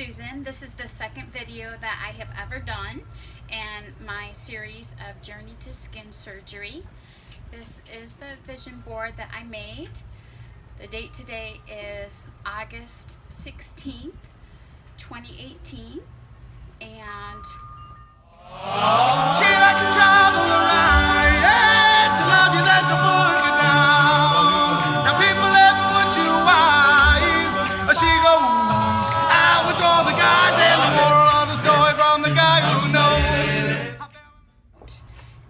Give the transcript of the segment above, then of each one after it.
Susan. This is the second video that I have ever done in my series of Journey to Skin Surgery. This is the vision board that I made. The date today is August 16th, 2018, and she likes to travel around, yes, to love you, let the put you down. Now people let put you wise. She goes out with all the guys, and the moral of the story from the guy who knows.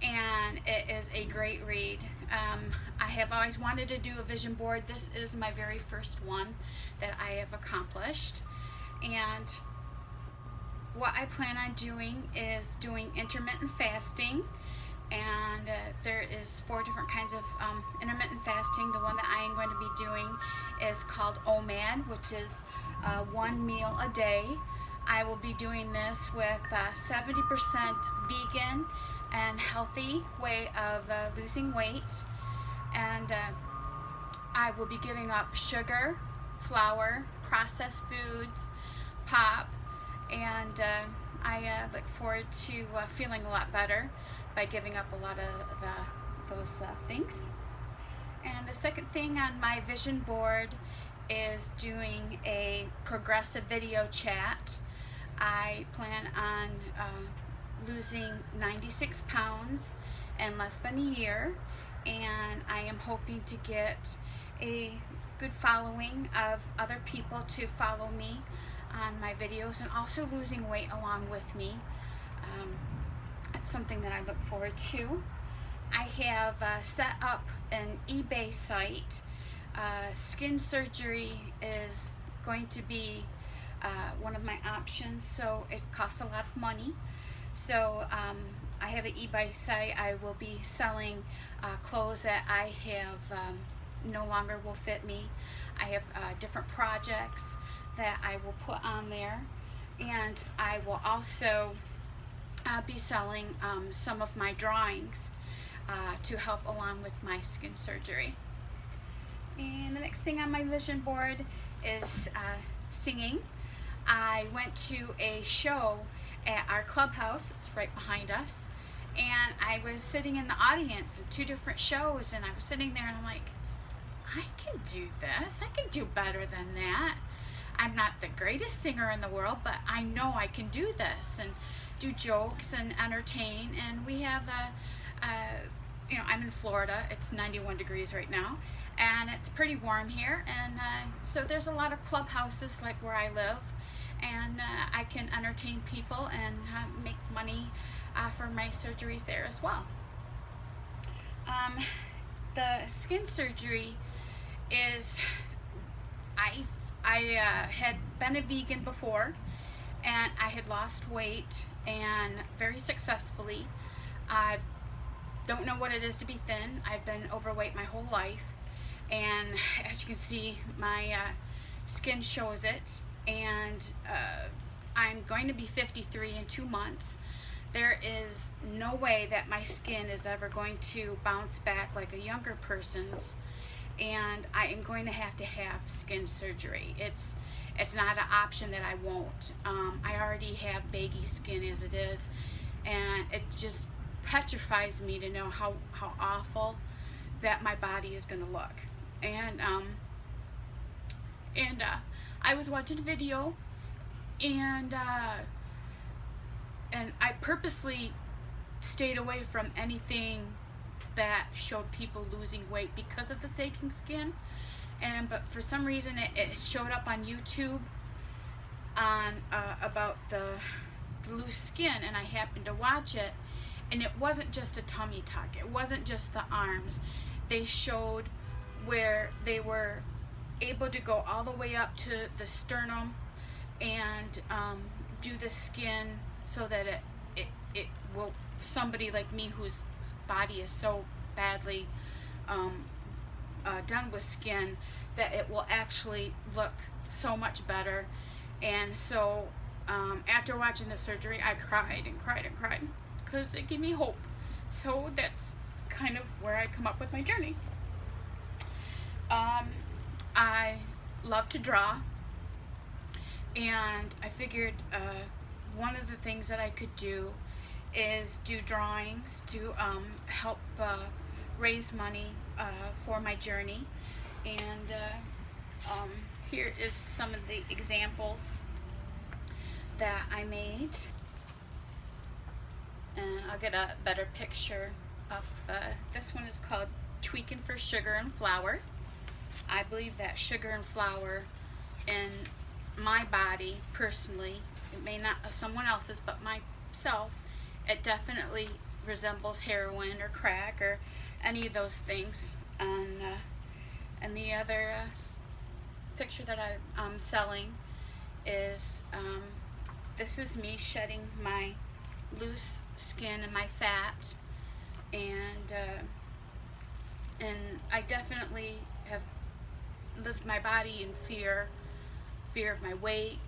And it is a great read. I have always wanted to do a vision board. This is my very first one that I have accomplished. And what I plan on doing is doing intermittent fasting, and there is 4 different kinds of intermittent fasting. The one that I am going to be doing is called OMAD, which is 1 meal a day. I will be doing this with 70% vegan and healthy way of losing weight, and I will be giving up sugar, flour, processed foods, pop, and I look forward to feeling a lot better by giving up a lot of those things. And the second thing on my vision board is doing a progressive video chat. I plan on losing 96 pounds in less than a year, and I am hoping to get a good following of other people to follow me on my videos, and also losing weight along with me. It's something that I look forward to. I have set up an eBay site. Skin surgery is going to be one of my options, so it costs a lot of money. So I have an eBay site. I will be selling clothes that I have no longer will fit me. I have different projects that I will put on there, and I will also be selling some of my drawings to help along with my skin surgery. And the next thing on my vision board is singing. I went to a show at our clubhouse, it's right behind us, and I was sitting in the audience at 2 different shows, and I was sitting there and I'm like, I can do this, I can do better than that. I'm not the greatest singer in the world, but I know I can do this and do jokes and entertain. And we have you know, I'm in Florida, it's 91 degrees right now, and it's pretty warm here, and so there's a lot of clubhouses like where I live, and I can entertain people and make money for my surgeries there as well. The skin surgery is, I had been a vegan before, and I had lost weight, and very successfully. I don't know what it is to be thin. I've been overweight my whole life, and as you can see, my skin shows it, and I'm going to be 53 in 2 months. There is no way that my skin is ever going to bounce back like a younger person's, and I am going to have skin surgery. It's not an option that I won't. I already have baggy skin as it is, and it just petrifies me to know how awful that my body is going to look. And I was watching a video, and I purposely stayed away from anything that showed people losing weight because of the sagging skin, but for some reason it showed up on YouTube on about the loose skin, and I happened to watch it, and it wasn't just a tummy tuck, it wasn't just the arms. They showed where they were able to go all the way up to the sternum and do the skin so that it will, somebody like me whose body is so badly done with skin, that it will actually look so much better. And so after watching the surgery, I cried and cried and cried because it gave me hope. So that's kind of where I come up with my journey. I love to draw. And I figured one of the things that I could do is do drawings to help raise money for my journey. And here is some of the examples that I made, and I'll get a better picture of this one is called Tweaking for Sugar and Flour. I believe that sugar and flour in my body personally, it may not someone else's, but myself, it definitely resembles heroin or crack or any of those things. And the other picture that I'm selling is this is me shedding my loose skin and my fat, and I definitely have lived my body in fear of my weight,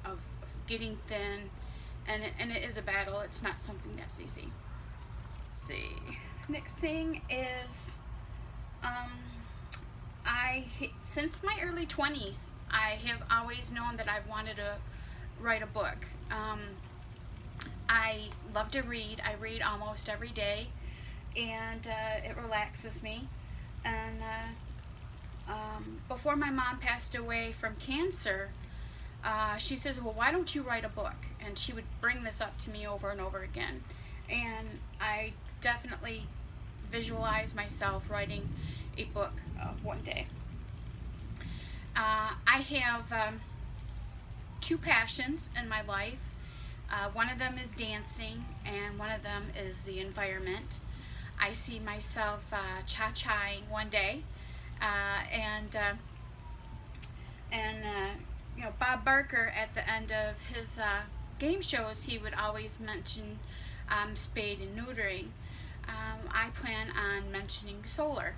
of getting thin, and it is a battle. It's not something that's easy. Let's see. Next thing is since my early 20s, I have always known that I wanted to write a book. I love to read. I read almost every day, and it relaxes me. And before my mom passed away from cancer, she says, well, why don't you write a book? And she would bring this up to me over and over again. And I definitely visualize myself writing a book one day. I have two passions in my life. One of them is dancing, and one of them is the environment. I see myself cha-chaing one day, and you know, Bob Barker, at the end of his game shows, he would always mention spade and neutering. I plan on mentioning solar.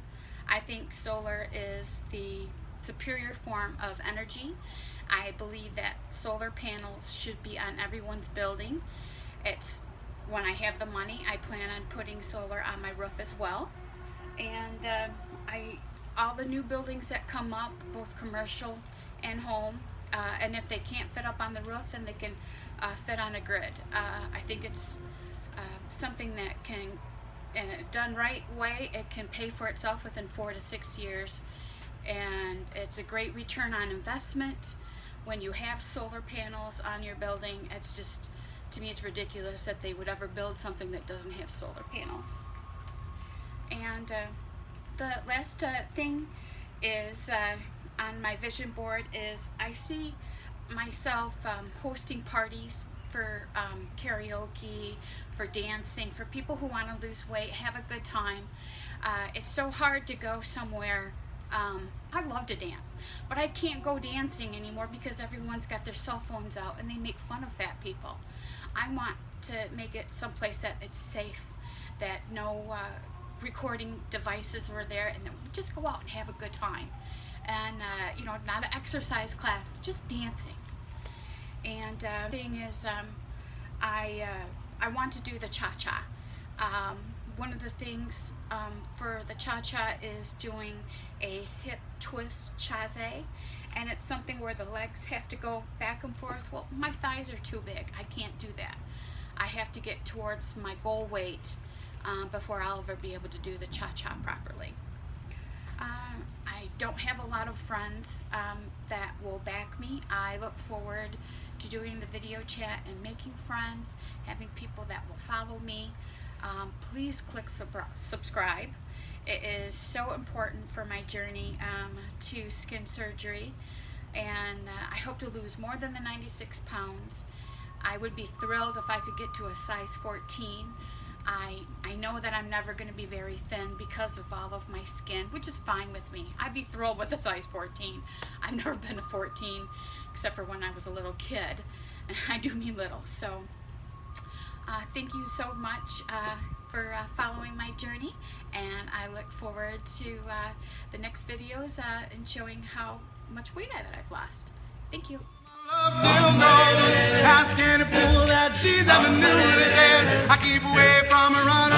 I think solar is the superior form of energy. I believe that solar panels should be on everyone's building. It's when I have the money, I plan on putting solar on my roof as well. And all the new buildings that come up, both commercial and home, and if they can't fit up on the roof, then they can fit on a grid. I think it's something that can, in a done right way, it can pay for itself within 4 to 6 years, and it's a great return on investment. When you have solar panels on your building, it's just, to me, it's ridiculous that they would ever build something that doesn't have solar panels. And the last thing is on my vision board is I see myself hosting parties for karaoke, for dancing, for people who want to lose weight, have a good time. It's so hard to go somewhere. I love to dance, but I can't go dancing anymore because everyone's got their cell phones out and they make fun of fat people. I want to make it someplace that it's safe, that no recording devices were there, and then we just go out and have a good time. And you know, not an exercise class, just dancing. And thing is, I want to do the cha-cha. One of the things for the cha-cha is doing a hip twist chasse, and it's something where the legs have to go back and forth. Well, my thighs are too big. I can't do that. I have to get towards my goal weight before I'll ever be able to do the cha-cha properly. I don't have a lot of friends that will back me. I look forward to doing the video chat and making friends, having people that will follow me. Please click subscribe. It is so important for my journey to skin surgery, and I hope to lose more than the 96 pounds. I would be thrilled if I could get to a size 14. I know that I'm never going to be very thin because of all of my skin, which is fine with me. I'd be thrilled with a size 14. I've never been a 14 except for when I was a little kid. I do mean little. So thank you so much for following my journey, and I look forward to the next videos and showing how much weight that I've lost. Thank you. Love still goes. Ask any fool that she's ever knew it again. I keep away from her, run